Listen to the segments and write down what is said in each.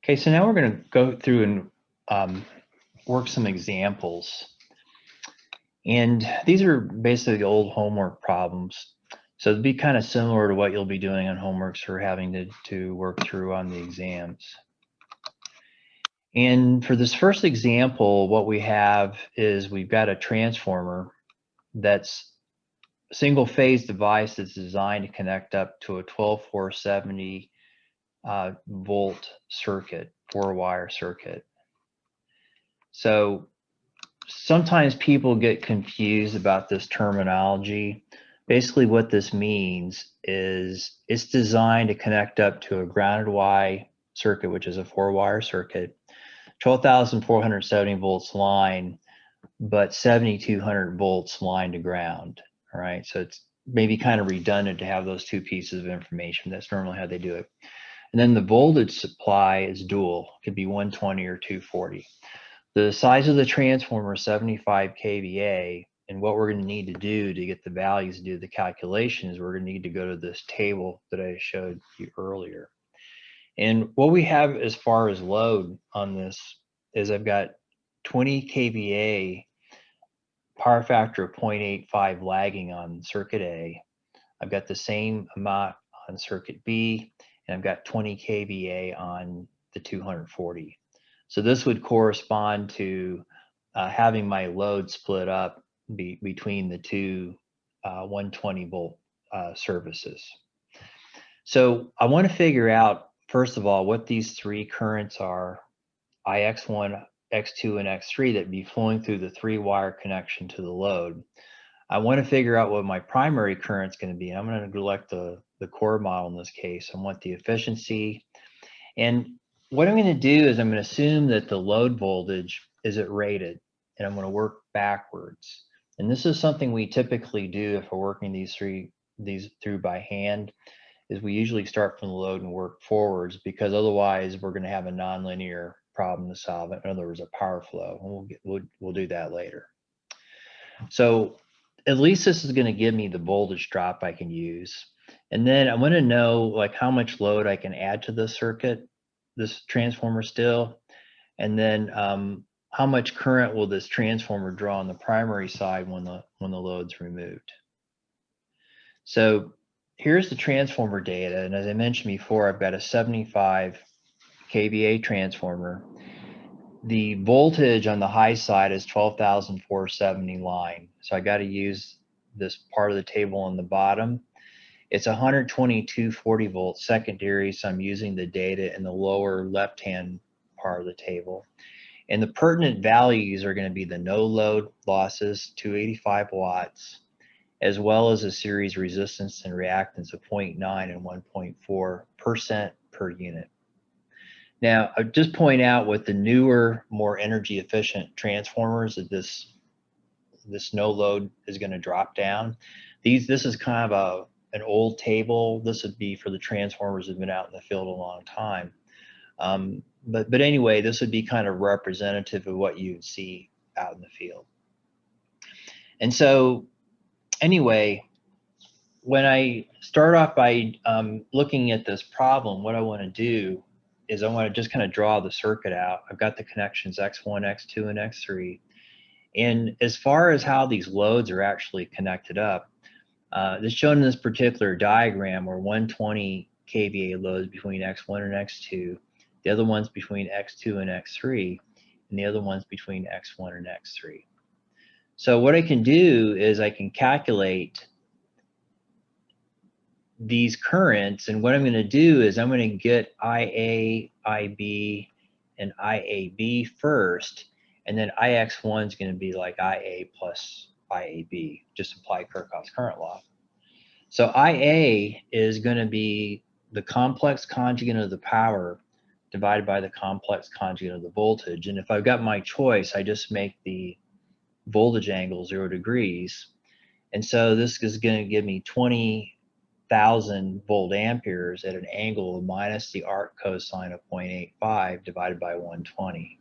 Okay, so now we're going to go through and work some examples. And these are basically old homework problems. So it'd be kind of similar to what you'll be doing on homeworks or having to work through on the exams. And for this first example, what we have is we've got a transformer that's a single phase device that's designed to connect up to a 12,470 volt circuit, 4-wire circuit. So sometimes people get confused about this terminology. Basically what this means is it's designed to connect up to a grounded Y circuit, which is a 4-wire circuit, 12,470 volts line, but 7,200 volts line to ground. All right, so it's maybe kind of redundant to have those two pieces of information. That's normally how they do it. And then the voltage supply is dual. It could be 120 or 240. The size of the transformer is 75 kVA, and what we're going to need to do to get the values to do the calculations, we're going to need to go to this table that I showed you earlier. And what we have as far as load on this is I've got 20 kVA power factor of 0.85 lagging on circuit A. I've got the same amount on circuit B, and I've got 20 kVA on the 240. So this would correspond to having my load split up between the two 120 volt services. So I want to figure out, first of all, what these three currents are, IX1, X2, and X3, that be flowing through the 3-wire connection to the load. I want to figure out what my primary current is going to be. I'm going to select the core model in this case. I want the efficiency. And what I'm going to do is I'm going to assume that the load voltage is at rated, and I'm going to work backwards. And this is something we typically do if we're working these through by hand, is we usually start from the load and work forwards, because otherwise we're going to have a nonlinear problem to solve it. In other words, a power flow. And we'll do that later. So at least this is going to give me the voltage drop I can use. And then I want to know like how much load I can add to the circuit, this transformer still, and then how much current will this transformer draw on the primary side when the load's removed. So here's the transformer data, and as I mentioned before, I've got a 75 kVA transformer. The voltage on the high side is 12,470 line, so I got to use this part of the table on the bottom. It's 12240 volts secondary, so I'm using the data in the lower left-hand part of the table. And the pertinent values are going to be the no load losses, 285 watts, as well as a series resistance and reactance of 0.9 and 1.4% per unit. Now, I'll just point out with the newer, more energy efficient transformers that this no load is going to drop down. This is kind of an old table. This would be for the transformers that have been out in the field a long time. But anyway, this would be kind of representative of what you would see out in the field. And so anyway, when I start off by looking at this problem, what I want to do is I want to just kind of draw the circuit out. I've got the connections X1, X2, and X3. And as far as how these loads are actually connected up, this shown in this particular diagram where 120 kVA loads between X1 and X2, the other one's between X2 and X3, and the other one's between X1 and X3. So what I can do is I can calculate these currents, and what I'm going to do is I'm going to get IA, IB, and IAB first, and then IX1 is going to be like IA plus IAB, just apply Kirchhoff's current law. So IA is going to be the complex conjugate of the power divided by the complex conjugate of the voltage. And if I've got my choice, I just make the voltage angle 0 degrees. And so this is going to give me 20,000 volt amperes at an angle of minus the arc cosine of 0.85 divided by 120.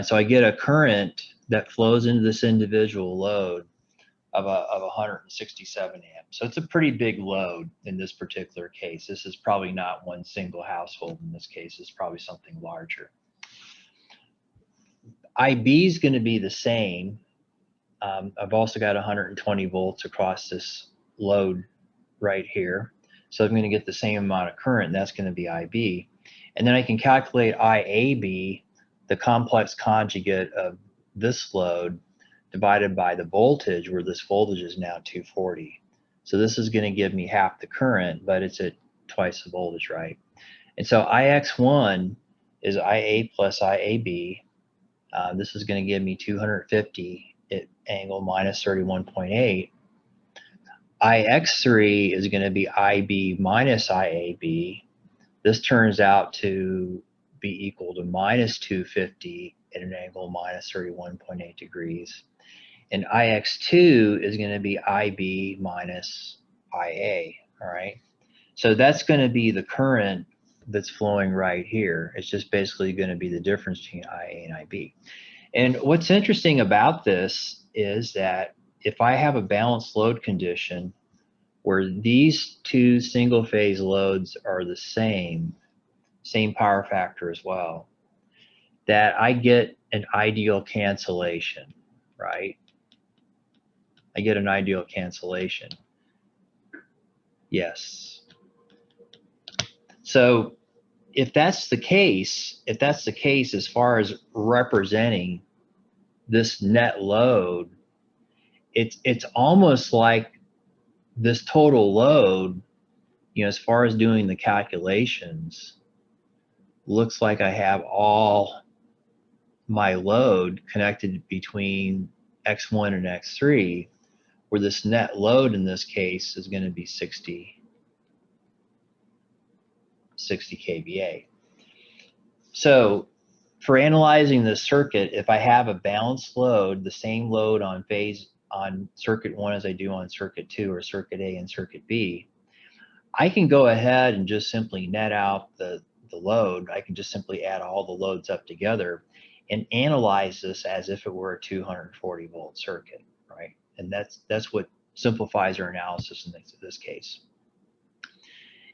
So I get a current that flows into this individual load of 167 amps. So it's a pretty big load in this particular case. This is probably not one single household in this case. It's probably something larger. IB is going to be the same. I've also got 120 volts across this load right here. So I'm going to get the same amount of current, and that's going to be IB. And then I can calculate IAB, the complex conjugate of this load, divided by the voltage, where this voltage is now 240. So this is going to give me half the current, but it's at twice the voltage, right? And so IX1 is IA plus IAB. This is going to give me 250 at angle minus 31.8. IX3 is going to be IB minus IAB. This turns out to be equal to minus 250 at an angle minus 31.8 degrees. And IX2 is going to be IB minus IA, all right? So that's going to be the current that's flowing right here. It's just basically going to be the difference between IA and IB. And what's interesting about this is that if I have a balanced load condition where these two single phase loads are the same power factor as well, that I get an ideal cancellation, right? I get an ideal cancellation. Yes. So if that's the case, as far as representing this net load, it's almost like this total load, you know, as far as doing the calculations, looks like I have all my load connected between X1 and X3, where this net load in this case is going to be 60 kVA. So for analyzing this circuit, if I have a balanced load, the same load on circuit 1 as I do on circuit 2 or circuit A and circuit B, I can go ahead and just simply net out the load. I can just simply add all the loads up together and analyze this as if it were a 240 volt circuit, right? And that's what simplifies our analysis in this case.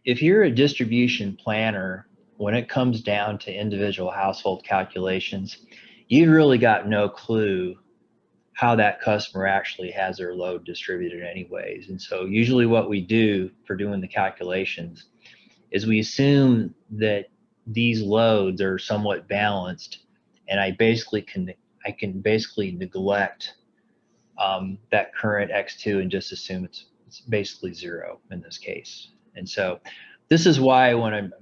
If you're a distribution planner, when it comes down to individual household calculations, you really got no clue how that customer actually has their load distributed anyways. And so usually what we do for doing the calculations is we assume that these loads are somewhat balanced, and I can basically neglect that current X2 and just assume it's basically zero in this case. And so this is why when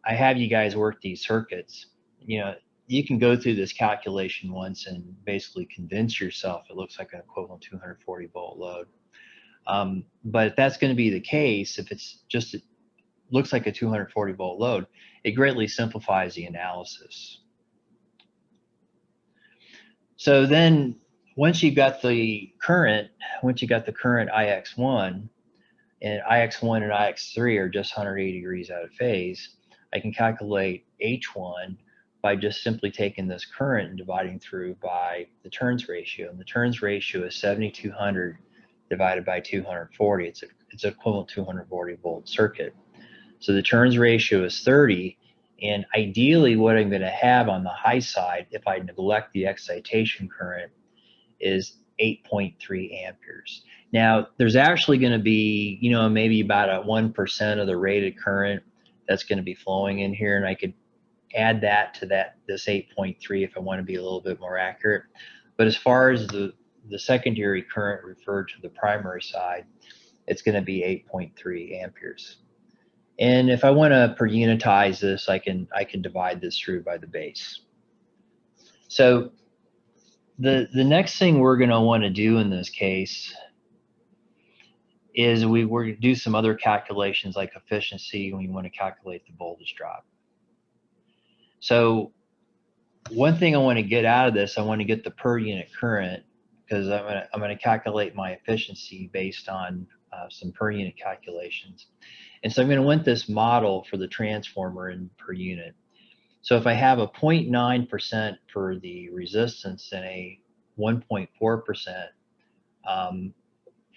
I have you guys work these circuits, you know, you can go through this calculation once and basically convince yourself it looks like an equivalent 240 volt load. But if that's going to be the case, if it's just looks like a 240 volt load, it greatly simplifies the analysis. So then once you got the current IX1, and IX1 and IX3 are just 180 degrees out of phase, I can calculate H1 by just simply taking this current and dividing through by the turns ratio. And the turns ratio is 7,200 divided by 240. It's equivalent to 240 volt circuit. So the turns ratio is 30. And ideally what I'm going to have on the high side, if I neglect the excitation current, is 8.3 amperes. Now, there's actually going to be, you know, maybe about a 1% of the rated current that's going to be flowing in here, and I could add that to this 8.3 if I want to be a little bit more accurate. But as far as the secondary current referred to the primary side, it's going to be 8.3 amperes. And if I want to per unitize this, I can divide this through by the base. So the next thing we're going to want to do in this case is we're going to do some other calculations like efficiency when you want to calculate the voltage drop. So one thing I want to get out of this, I want to get the per unit current, because I'm going to calculate my efficiency based on some per unit calculations. And so I'm going to want this model for the transformer in per unit. So if I have a 0.9% for the resistance and a 1.4%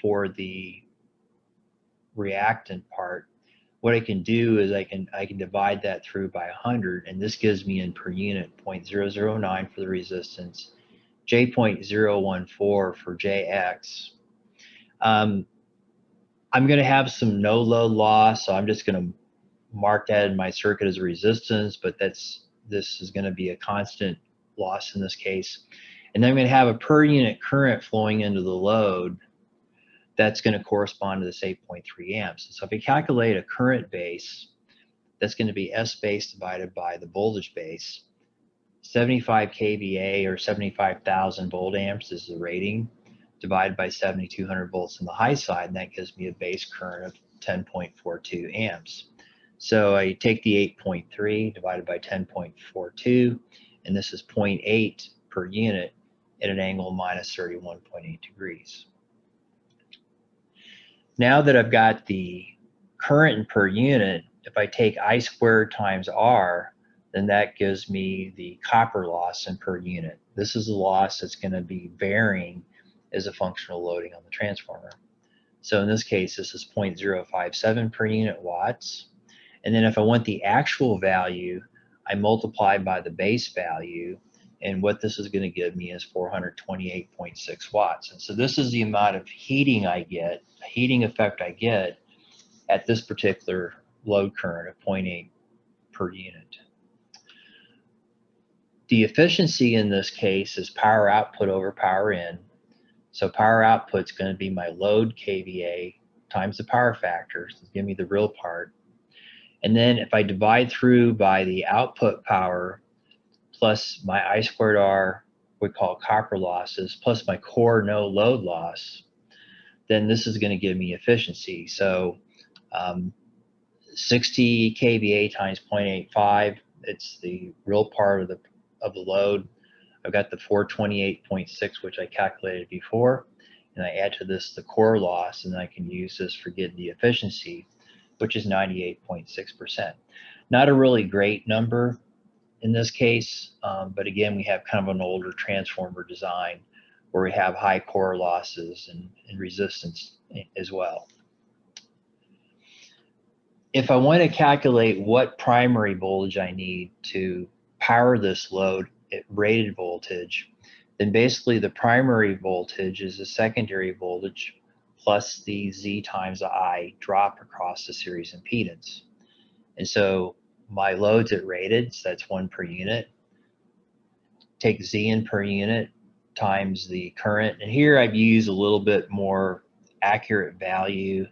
for the reactant part, what I can do is I can divide that through by 100, and this gives me in per unit 0.009 for the resistance, J.014 for Jx. I'm going to have some no load loss, so I'm just going to mark that in my circuit as a resistance, but this is going to be a constant loss in this case. And then I'm going to have a per unit current flowing into the load that's going to correspond to this 8.3 amps. So if we calculate a current base, that's going to be S base divided by the voltage base. 75 kVA or 75,000 volt amps is the rating, divided by 7,200 volts on the high side, and that gives me a base current of 10.42 amps. So I take the 8.3 divided by 10.42, and this is 0.8 per unit at an angle minus 31.8 degrees. Now that I've got the current per unit, if I take I squared times R, then that gives me the copper loss in per unit. This is the loss that's going to be varying as a function of loading on the transformer. So in this case, this is 0.057 per unit watts. And then if I want the actual value, I multiply by the base value, and what this is going to give me is 428.6 watts. And so this is the amount of heating I get, heating effect I get at this particular load current of 0.8 per unit. The efficiency in this case is power output over power in. So power output is going to be my load kVA times the power factor, so give me the real part. And then if I divide through by the output power plus my I squared R, we call copper losses, plus my core no load loss, then this is going to give me efficiency. So 60 kVA times 0.85, it's the real part of the load. I've got the 428.6, which I calculated before, and I add to this the core loss, and I can use this for getting the efficiency, which is 98.6%. Not a really great number in this case, but again, we have kind of an older transformer design where we have high core losses and resistance as well. If I want to calculate what primary voltage I need to power this load at rated voltage, then basically the primary voltage is the secondary voltage plus the Z times the I drop across the series impedance. And so my load's at rated, so that's 1 per unit. Take Z in per unit times the current. And here I've used a little bit more accurate value.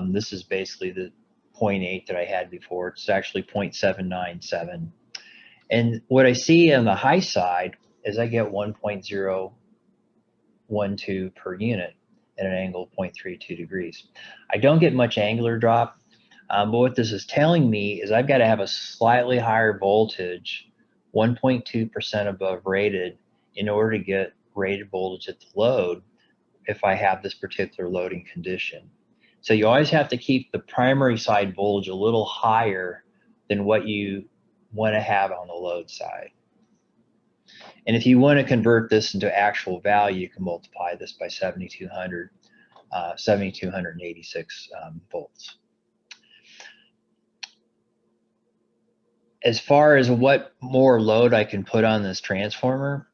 This is basically the 0.8 that I had before. It's actually 0.797. And what I see on the high side is I get 1.012 per unit at an angle of 0.32 degrees. I don't get much angular drop, but what this is telling me is I've got to have a slightly higher voltage, 1.2% above rated, in order to get rated voltage at the load if I have this particular loading condition. So you always have to keep the primary side voltage a little higher than what you want to have on the load side. And if you want to convert this into actual value, you can multiply this by 7,286 volts. As far as what more load I can put on this transformer,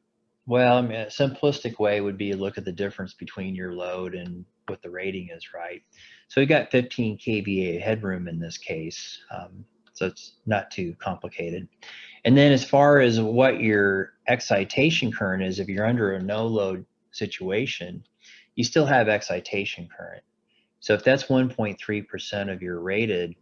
well, I mean, a simplistic way would be to look at the difference between your load and what the rating is, right? So we got 15 kVA headroom in this case, so it's not too complicated. And then as far as what your excitation current is, if you're under a no load situation, you still have excitation current. So if that's 1.3% of your rated,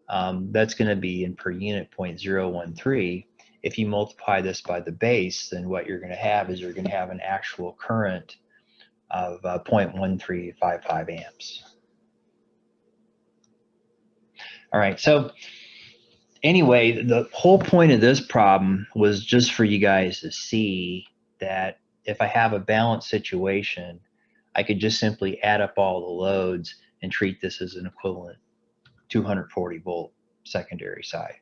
that's going to be in per unit 0.013. If you multiply this by the base, then what you're going to have is you're going to have an actual current of 0.1355 amps. All right, so anyway, the whole point of this problem was just for you guys to see that if I have a balanced situation, I could just simply add up all the loads and treat this as an equivalent 240 volt secondary side.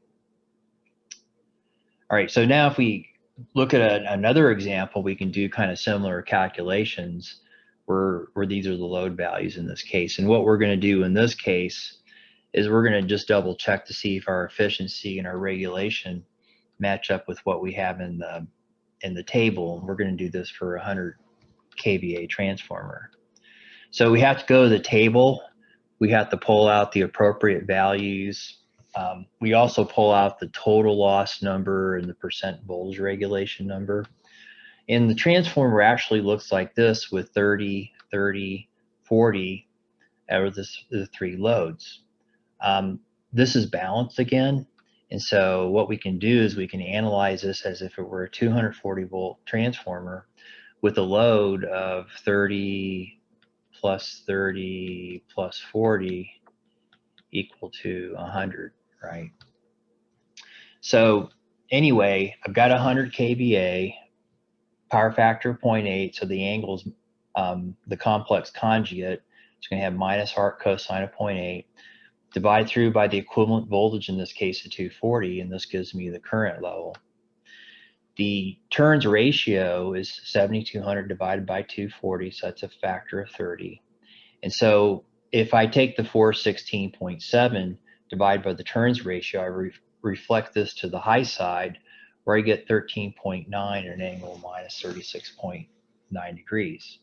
All right, so now if we look at another example, we can do kind of similar calculations where these are the load values in this case. And what we're going to do in this case is we're going to just double check to see if our efficiency and our regulation match up with what we have in the table. We're going to do this for a 100 kVA transformer. So we have to go to the table. We have to pull out the appropriate values. We also pull out the total loss number and the percent voltage regulation number. And the transformer actually looks like this with 30, 30, 40 out of the three loads. This is balanced again. And so what we can do is we can analyze this as if it were a 240 volt transformer with a load of 30 plus 30 plus 40 equal to 100, right? So anyway, I've got 100 kVA, power factor of 0.8, so the angle's the complex conjugate. It's going to have minus arc cosine of 0.8. Divide through by the equivalent voltage, in this case of 240, and this gives me the current level. The turns ratio is 7,200 divided by 240, so that's a factor of 30. And so if I take the 416.7 divided by the turns ratio, I reflect this to the high side, where I get 13.9 at an angle of minus 36.9 degrees.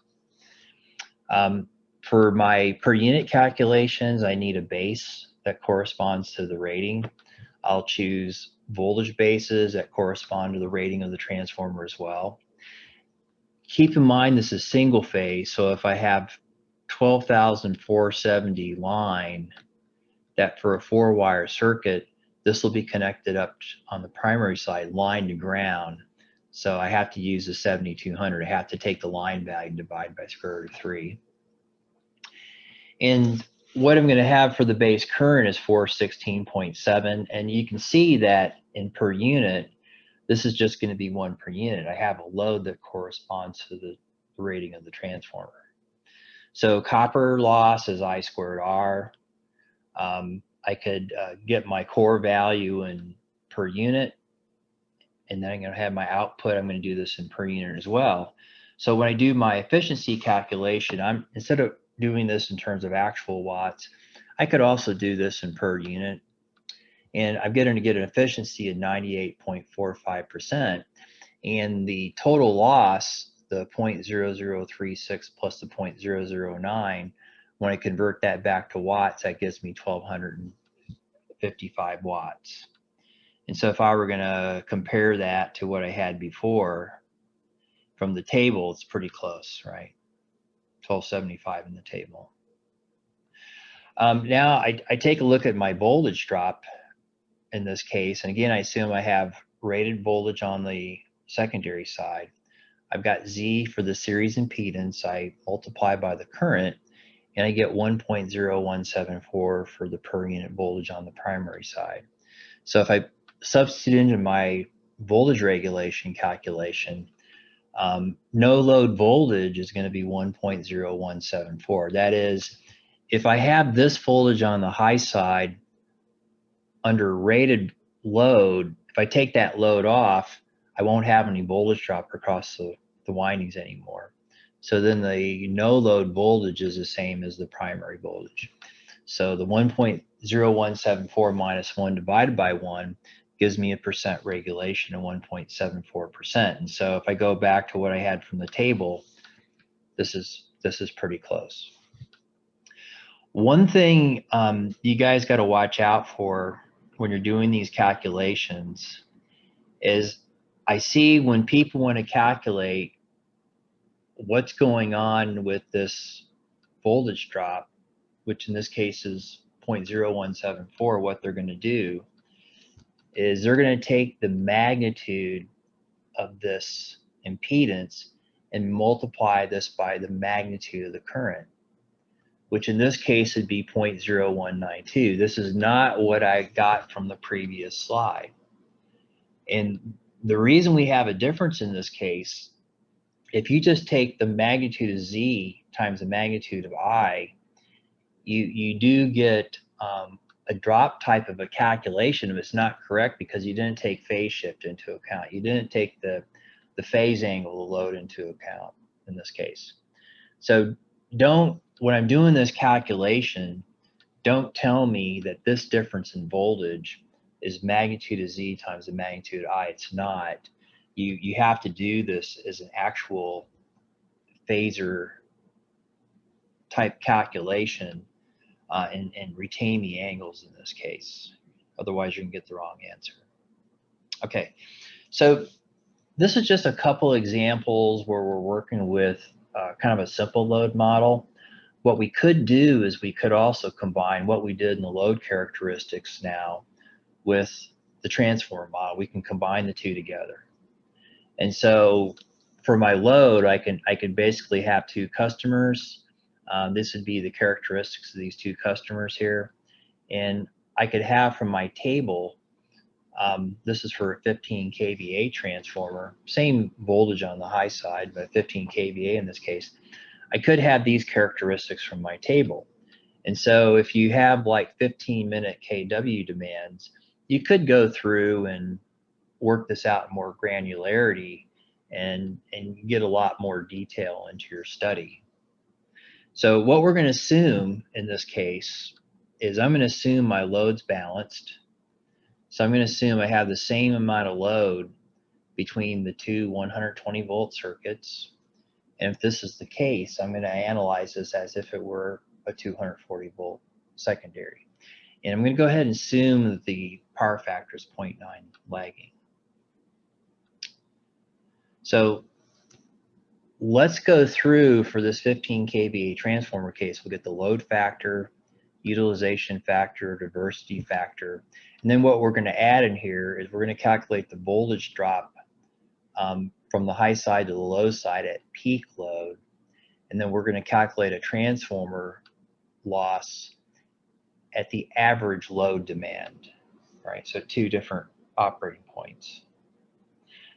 For my per unit calculations, I need a base that corresponds to the rating. I'll choose voltage bases that correspond to the rating of the transformer as well. Keep in mind this is single phase, so if I have 12,470 line, that for a 4-wire circuit, this will be connected up on the primary side, line to ground. So I have to use the 7,200. I have to take the line value and divide by square root of 3. And what I'm going to have for the base current is 416.7. And you can see that in per unit, this is just going to be 1 per unit. I have a load that corresponds to the rating of the transformer. So copper loss is I squared R. I could get my core value in per unit, and then I'm going to have my output. I'm going to do this in per unit as well. So when I do my efficiency calculation, instead of doing this in terms of actual watts, I could also do this in per unit. And I'm going to get an efficiency of 98.45%. And the total loss, the 0.0036 plus the 0.009, when I convert that back to watts, that gives me 1,255 watts. And so if I were going to compare that to what I had before from the table, it's pretty close, right? 1275 in the table. Now I take a look at my voltage drop in this case. And again, I assume I have rated voltage on the secondary side. I've got Z for the series impedance. I multiply by the current, and I get 1.0174 for the per unit voltage on the primary side. So if I substitute into my voltage regulation calculation, no load voltage is going to be 1.0174. That is, if I have this voltage on the high side under rated load, if I take that load off, I won't have any voltage drop across the windings anymore. So then the no load voltage is the same as the primary voltage. So the 1.0174 minus 1 divided by 1 gives me a percent regulation of 1.74%. And so if I go back to what I had from the table, this is pretty close. One thing you guys got to watch out for when you're doing these calculations is I see when people want to calculate what's going on with this voltage drop, which in this case is 0.0174, what they're going to do is they're going to take the magnitude of this impedance and multiply this by the magnitude of the current, which in this case would be 0.0192. This is not what I got from the previous slide. And the reason we have a difference in this case, if you just take the magnitude of Z times the magnitude of I, you do get a drop type of a calculation, but it's not correct because you didn't take phase shift into account. You didn't take the phase angle of the load into account in this case. So when I'm doing this calculation, don't tell me that this difference in voltage is magnitude of Z times the magnitude of I. It's not. You have to do this as an actual phasor type calculation and retain the angles in this case. Otherwise, you can get the wrong answer. Okay, so this is just a couple examples where we're working with kind of a simple load model. What we could do is we could also combine what we did in the load characteristics now with the transformer model. We can combine the two together. And so for my load, I could basically have two customers. This would be the characteristics of these two customers here. And I could have from my table, this is for a 15 kVA transformer, same voltage on the high side, but 15 kVA in this case. I could have these characteristics from my table. And so if you have like 15-minute kW demands, you could go through and work this out in more granularity and get a lot more detail into your study. So what we're going to assume in this case is I'm going to assume my load's balanced. So I'm going to assume I have the same amount of load between the two 120 volt circuits. And if this is the case, I'm going to analyze this as if it were a 240 volt secondary. And I'm going to go ahead and assume that the power factor is 0.9 lagging. So let's go through for this 15 kVA transformer case. We'll get the load factor, utilization factor, diversity factor. And then what we're going to add in here is we're going to calculate the voltage drop from the high side to the low side at peak load. And then we're going to calculate a transformer loss at the average load demand, right? So two different operating points.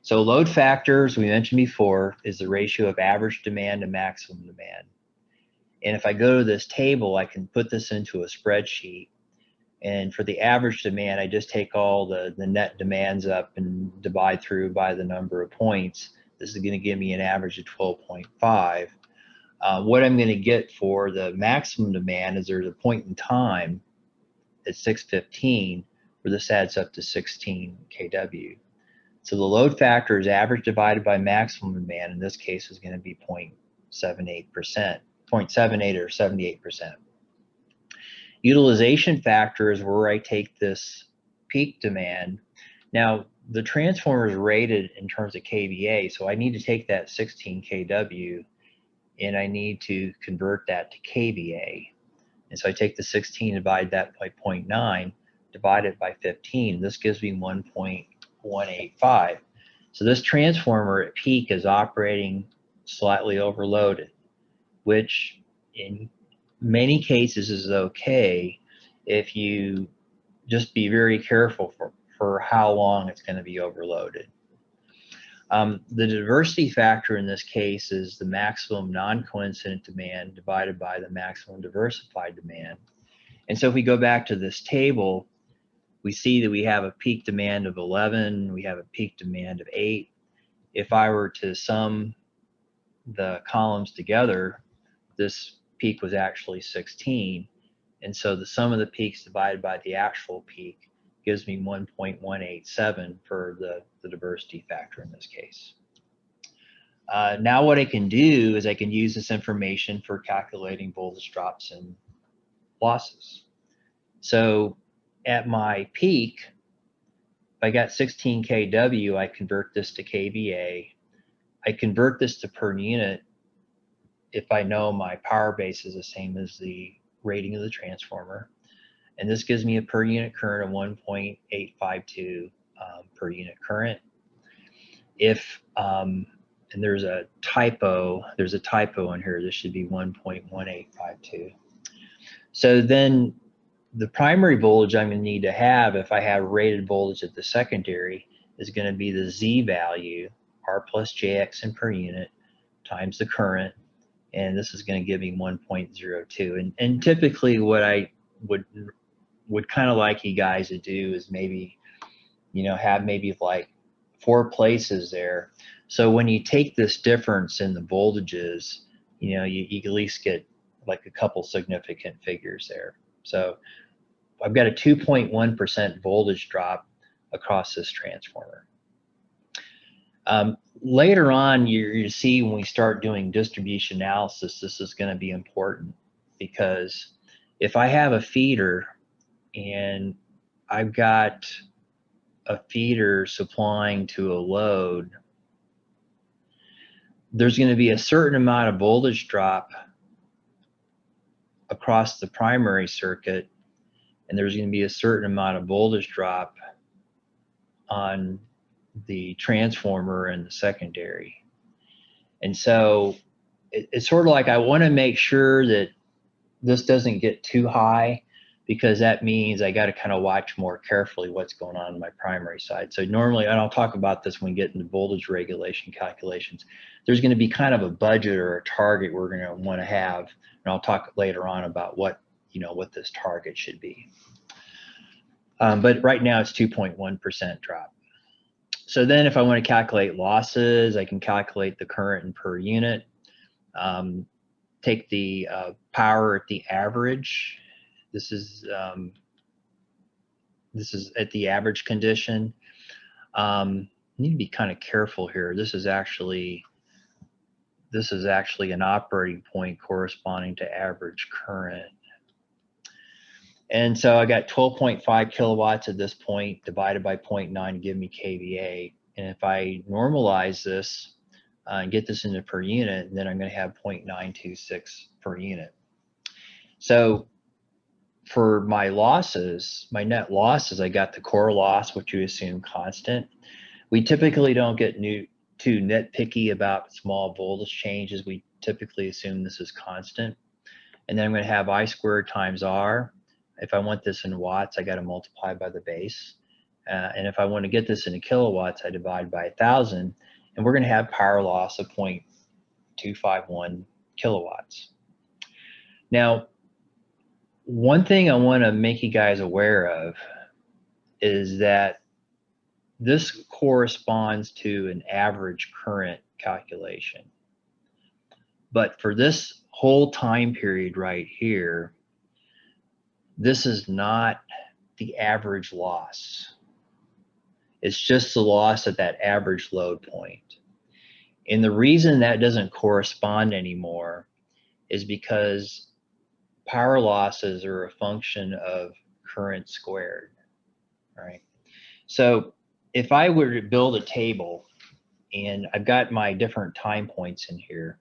So load factor, as we mentioned before, is the ratio of average demand to maximum demand. And if I go to this table, I can put this into a spreadsheet. And for the average demand, I just take all the net demands up and divide through by the number of points. This is going to give me an average of 12.5. What I'm going to get for the maximum demand is there's a point in time at 6:15 where this adds up to 16 kW. So the load factor is average divided by maximum demand. In this case, is going to be 0.78%, 0.78 or 78%. Utilization factor is where I take this peak demand. Now, the transformer is rated in terms of kVA, so I need to take that 16 kW and I need to convert that to kVA. And so I take the 16, divide that by 0.9, divide it by 15. This gives me 1.185. So this transformer at peak is operating slightly overloaded, which in many cases is okay if you just be very careful for how long it's going to be overloaded. The diversity factor in this case is the maximum non-coincident demand divided by the maximum diversified demand. And so if we go back to this table, we see that we have a peak demand of 11, we have a peak demand of 8. If I were to sum the columns together, this peak was actually 16. And so the sum of the peaks divided by the actual peak gives me 1.187 for the diversity factor in this case. Now what I can do is I can use this information for calculating voltage drops and losses. So at my peak, if I got 16 kW, I convert this to kVA. I convert this to per unit if I know my power base is the same as the rating of the transformer. And this gives me a per unit current of 1.852 per unit current. If, and there's a typo in here, this should be 1.1852. So then the primary voltage I'm going to need to have if I have rated voltage at the secondary is going to be the Z value, R plus JX in per unit, times the current. And this is going to give me 1.02. And typically what I would kind of like you guys to do is maybe, have maybe like 4 places there. So when you take this difference in the voltages, you at least get like a couple significant figures there. So I've got a 2.1% voltage drop across this transformer. Later on, you see when we start doing distribution analysis, this is going to be important, because if I have a feeder and I've got a feeder supplying to a load, there's going to be a certain amount of voltage drop across the primary circuit, and there's going to be a certain amount of voltage drop on the transformer and the secondary. And so it's sort of like I want to make sure that this doesn't get too high, because that means I got to kind of watch more carefully what's going on my primary side. So normally, and I'll talk about this when we get into voltage regulation calculations, there's going to be kind of a budget or a target we're going to want to have, and I'll talk later on about what this target should be. But right now it's 2.1% drop. So then if I want to calculate losses, I can calculate the current in per unit, take the power at the average. This is at the average condition. Need to be kind of careful here. This is actually an operating point corresponding to average current. And so I got 12.5 kilowatts at this point, divided by 0.9 to give me kVA. And if I normalize this and get this into per unit, then I'm going to have 0.926 per unit. So for my losses, my net losses, I got the core loss, which you assume constant. We typically don't get too nitpicky about small voltage changes. We typically assume this is constant. And then I'm going to have I squared times R. If I want this in watts, I got to multiply by the base. And if I want to get this into kilowatts, I divide by 1,000. And we're going to have power loss of 0.251 kilowatts. Now, one thing I want to make you guys aware of is that this corresponds to an average current calculation. But for this whole time period right here, this is not the average loss. It's just the loss at that average load point. And the reason that doesn't correspond anymore is because power losses are a function of current squared, right? So if I were to build a table, and I've got my different time points in here,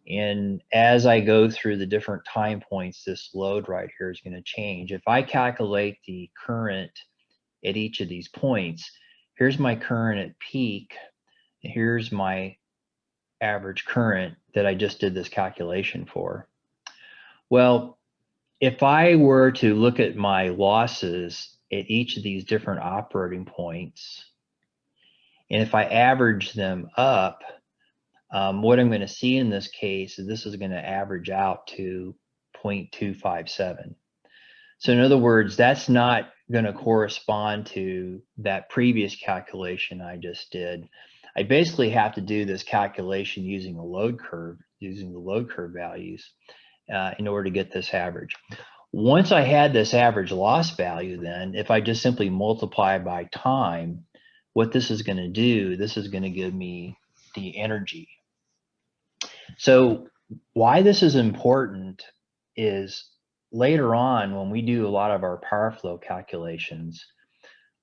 and as I go through the different time points, this load right here is going to change. If I calculate the current at each of these points, here's my current at peak, and here's my average current that I just did this calculation for. Well, if I were to look at my losses at each of these different operating points, and if I average them up, what I'm going to see in this case is this is going to average out to 0.257. So in other words, that's not going to correspond to that previous calculation I just did. I basically have to do this calculation using a load curve, using the load curve values in order to get this average. Once I had this average loss value, then if I just simply multiply by time, what this is going to do, this is going to give me the energy. So why this is important is later on when we do a lot of our power flow calculations,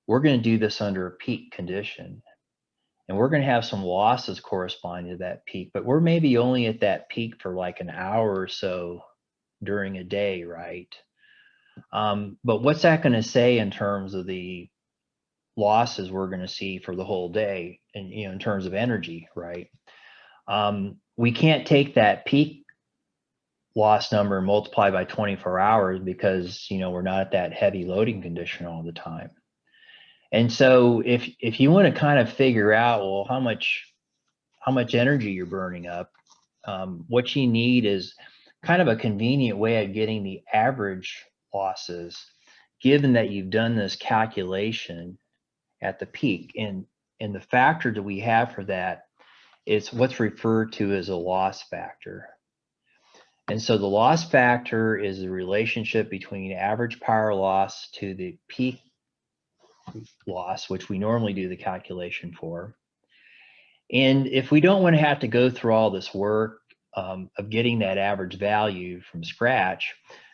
we're going to do this under a peak condition. And we're going to have some losses corresponding to that peak, but we're maybe only at that peak for like an hour or so during a day, right? But what's that going to say in terms of the losses we're going to see for the whole day, and in terms of energy, right? We can't take that peak loss number and multiply by 24 hours because we're not at that heavy loading condition all the time. And so if you want to kind of figure out, well, how much energy you're burning up, what you need is kind of a convenient way of getting the average losses, given that you've done this calculation at the peak. And the factor that we have for that is what's referred to as a loss factor. And so the loss factor is the relationship between average power loss to the peak loss, which we normally do the calculation for. And if we don't want to have to go through all this work of getting that average value from scratch,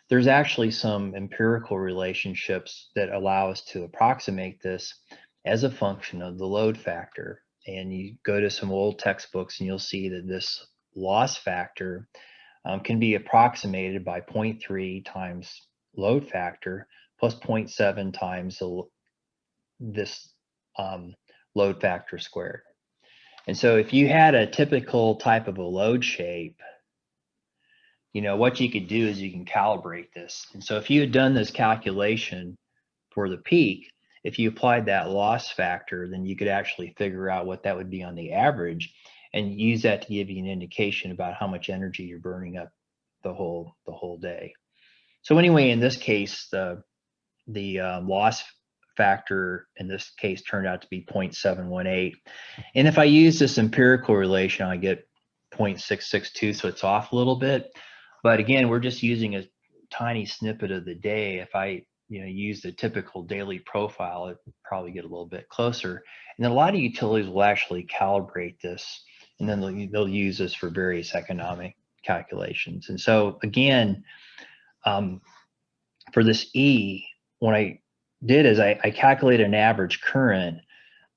there's actually some empirical relationships that allow us to approximate this as a function of the load factor. And you go to some old textbooks and you'll see that this loss factor can be approximated by 0.3 times load factor plus 0.7 times this load factor squared. And so if you had a typical type of a load shape, you know, what you could do is you can calibrate this. And so if you had done this calculation for the peak, if you applied that loss factor, then you could actually figure out what that would be on the average and use that to give you an indication about how much energy you're burning up the whole day. So anyway, in this case, the loss factor in this case turned out to be 0.718. And if I use this empirical relation, I get 0.662, so it's off a little bit. But again, we're just using a tiny snippet of the day. If I use the typical daily profile, it probably get a little bit closer. And then a lot of utilities will actually calibrate this, and then they'll use this for various economic calculations. And so again, for this E, what I did is I calculated an average current,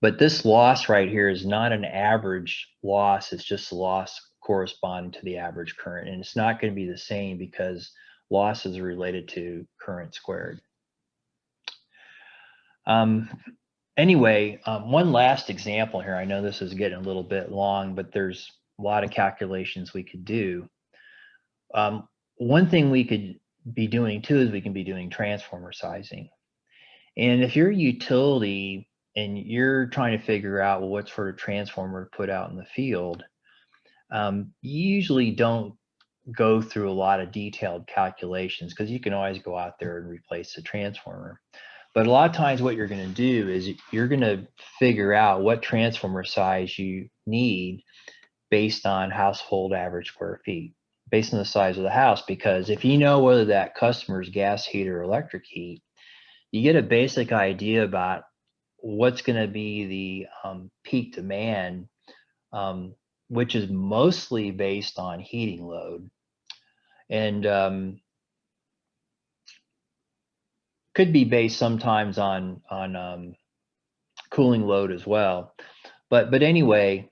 but this loss right here is not an average loss. It's just the loss corresponding to the average current. And it's not going to be the same because loss is related to current squared. Anyway, one last example here. I know this is getting a little bit long, but there's a lot of calculations we could do. One thing we could be doing too is we can be doing transformer sizing. And if you're a utility and you're trying to figure out, well, what sort of transformer to put out in the field, you usually don't go through a lot of detailed calculations because you can always go out there and replace the transformer. But a lot of times what you're going to do is you're going to figure out what transformer size you need based on household average square feet, based on the size of the house. Because if you know whether that customer's gas heat or electric heat, you get a basic idea about what's going to be the peak demand, which is mostly based on heating load, and could be based sometimes on cooling load as well. But anyway,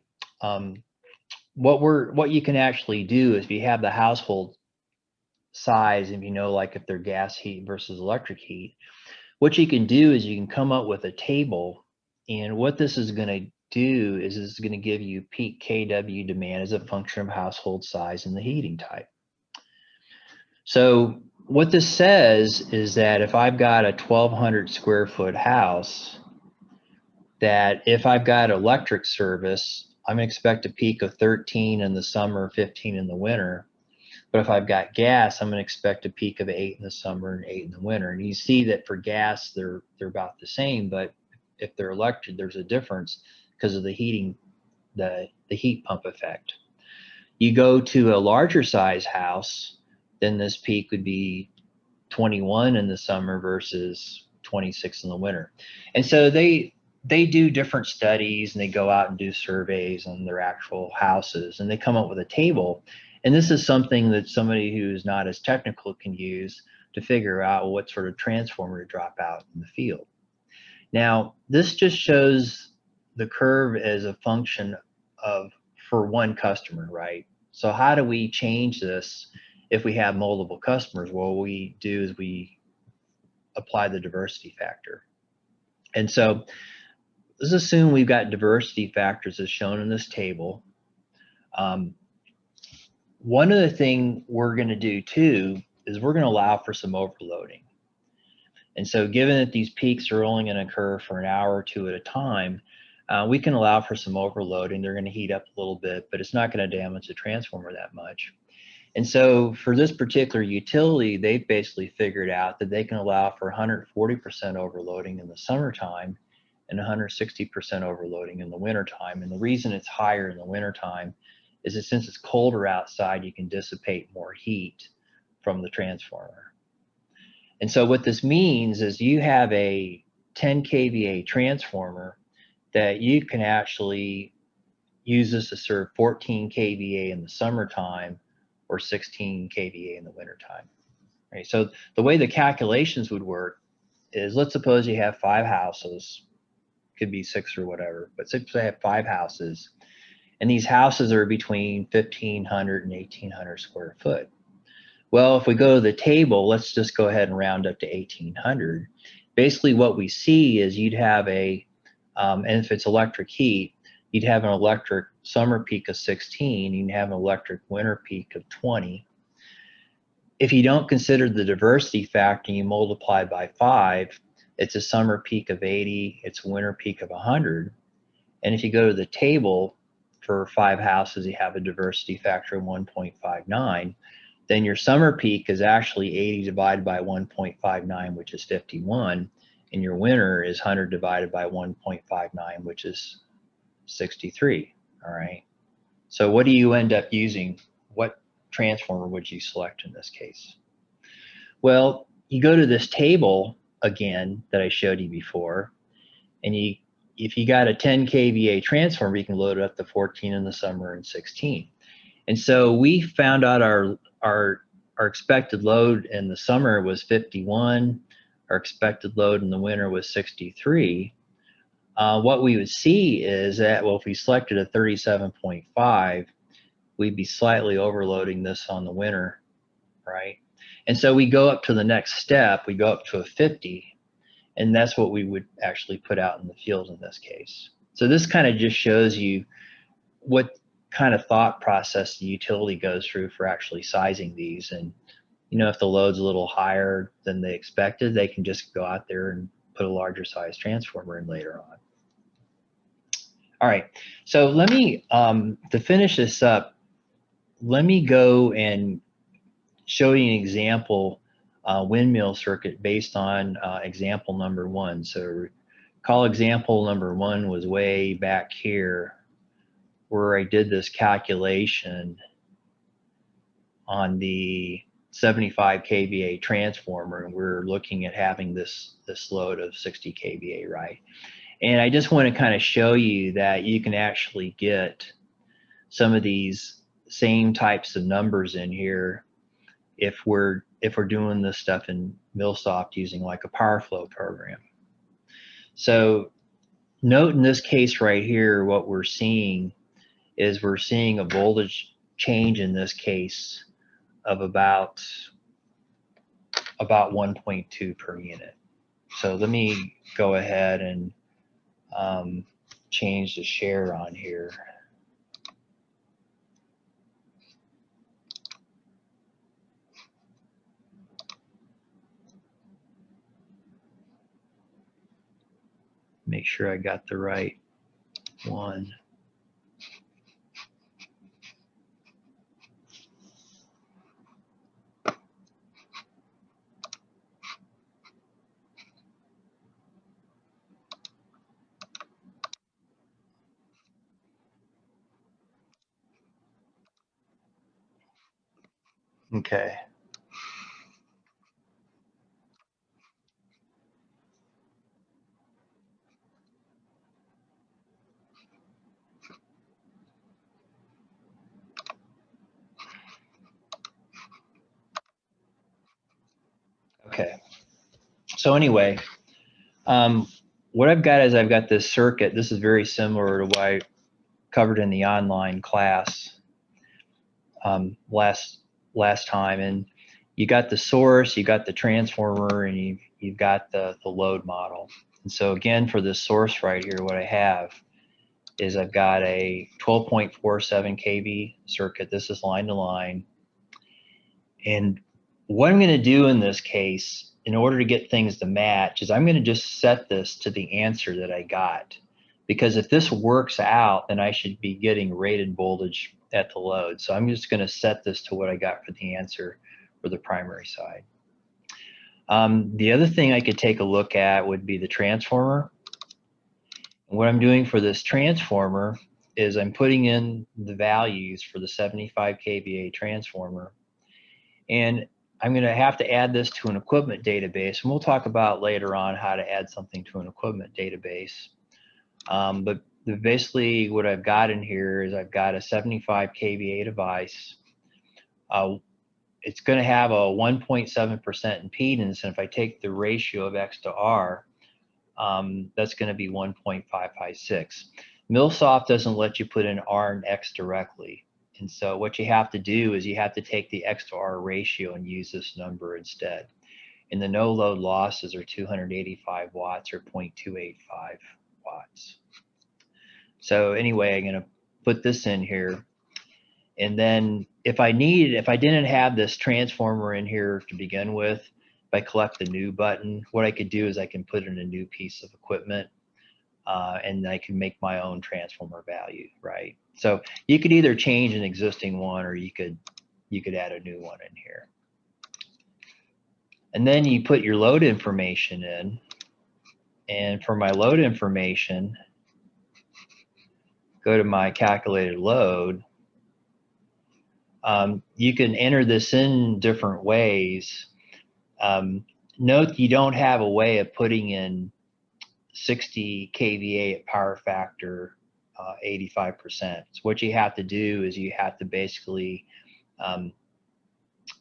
what you can actually do is if you have the household size, and you know, like if they're gas heat versus electric heat, what you can do is you can come up with a table, and what this is going to do is it's going to give you peak kW demand as a function of household size and the heating type. So what this says is that if I've got a 1,200 square foot house, that if I've got electric service, I'm going to expect a peak of 13 in the summer, 15 in the winter. But if I've got gas, I'm going to expect a peak of 8 in the summer and 8 in the winter. And you see that for gas, they're about the same, but if they're electric, there's a difference because of the heating, the heat pump effect. You go to a larger size house, then this peak would be 21 in the summer versus 26 in the winter. And so they do different studies, and they go out and do surveys on their actual houses, and they come up with a table. And this is something that somebody who's not as technical can use to figure out what sort of transformer to drop out in the field. Now, this just shows the curve as a function of for one customer, right? So how do we change this if we have multiple customers? Well, what we do is we apply the diversity factor. And so let's assume we've got diversity factors as shown in this table. One of the things we're going to do too is we're going to allow for some overloading. And so given that these peaks are only going to occur for an hour or two at a time, we can allow for some overloading. They're going to heat up a little bit, but it's not going to damage the transformer that much. And so for this particular utility, they've basically figured out that they can allow for 140% overloading in the summertime and 160% overloading in the wintertime. And the reason it's higher in the wintertime is that since it's colder outside, you can dissipate more heat from the transformer. And so what this means is you have a 10 kVA transformer that you can actually use this to serve 14 kVA in the summertime or 16 kVA in the wintertime. Right? So the way the calculations would work is, let's suppose you have 5 houses, could be 6 or whatever, but suppose I have 5 houses, and these houses are between 1,500 and 1,800 square foot. Well, if we go to the table, let's just go ahead and round up to 1,800. Basically what we see is you'd have and if it's electric heat, you'd have an electric summer peak of 16, you'd have an electric winter peak of 20. If you don't consider the diversity factor, you multiply by 5, it's a summer peak of 80, it's a winter peak of 100. And if you go to the table for 5 houses, you have a diversity factor of 1.59. Then your summer peak is actually 80 divided by 1.59, which is 51. And your winter is 100 divided by 1.59, which is 63. All right. So what do you end up using? What transformer would you select in this case? Well, you go to this table again that I showed you before, and if you got a 10 kVA transformer, you can load it up to 14 in the summer and 16. And so we found out our expected load in the summer was 51. Our expected load in the winter was 63. What we would see is that, well, if we selected a 37.5, we'd be slightly overloading this on the winter, right? And so we go up to the next step, we go up to a 50, and that's what we would actually put out in the field in this case. So this kind of just shows you what kind of thought process the utility goes through for actually sizing these. And, you know, if the load's a little higher than they expected, they can just go out there and put a larger size transformer in later on. All right, so let me, to finish this up, let me go and show you an example windmill circuit based on example number 1. So recall example number 1 was way back here where I did this calculation on the 75 kVA transformer, and we're looking at having this load of 60 kVA, right? And I just want to kind of show you that you can actually get some of these same types of numbers in here if we're doing this stuff in MillSoft using like a power flow program. So note in this case right here, what we're seeing is we're seeing a voltage change in this case of about 1.2 per unit. So let me go ahead and change the share on here. Make sure I got the right one. Okay. Okay. So anyway, what I've got is I've got this circuit. This is very similar to what I covered in the online class last time. And you got the source, you got the transformer, and you've got the load model. And so again, for this source right here, what I have is I've got a 12.47 kV circuit. This is line to line. And what I'm going to do in this case, in order to get things to match, is I'm going to just set this to the answer that I got. Because if this works out, then I should be getting rated voltage at the load. So I'm just going to set this to what I got for the answer for the primary side. The other thing I could take a look at would be the transformer. And what I'm doing for this transformer is I'm putting in the values for the 75 kVA transformer, and I'm going to have to add this to an equipment database, and we'll talk about later on how to add something to an equipment database. But basically what I've got in here is I've got a 75 kVA device. It's going to have a 1.7% impedance, and if I take the ratio of X to R, that's going to be 1.556. MillSoft doesn't let you put in R and X directly. And so what you have to do is you have to take the X to R ratio and use this number instead. And the no load losses are 285 watts or 0.285 watts. So anyway, I'm going to put this in here. And then if I didn't have this transformer in here to begin with, if I collect the new button, what I could do is I can put in a new piece of equipment, and I can make my own transformer value, right? So you could either change an existing one, or you could add a new one in here. And then you put your load information in. And for my load information, go to my calculated load. You can enter this in different ways. Note you don't have a way of putting in 60 kVA at power factor 85%. So what you have to do is you have to basically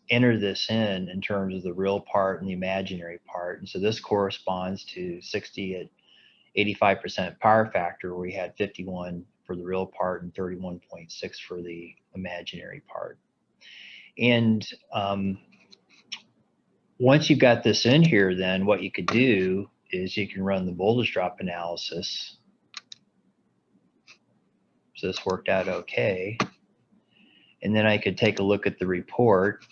enter this in terms of the real part and the imaginary part. And so this corresponds to 60 at 85% power factor, where we had 51 for the real part and 31.6 for the imaginary part. And once you've got this in here, then what you could do is you can run the voltage drop analysis. So this worked out okay. And then I could take a look at the report.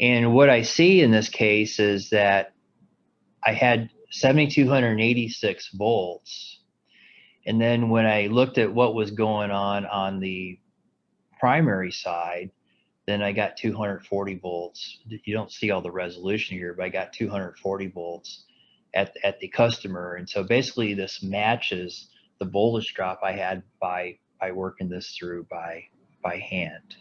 And what I see in this case is that I had 7,286 volts. And then when I looked at what was going on the primary side, then I got 240 volts. You don't see all the resolution here, but I got 240 volts at the customer. And so basically this matches the voltage drop I had by working this through by hand.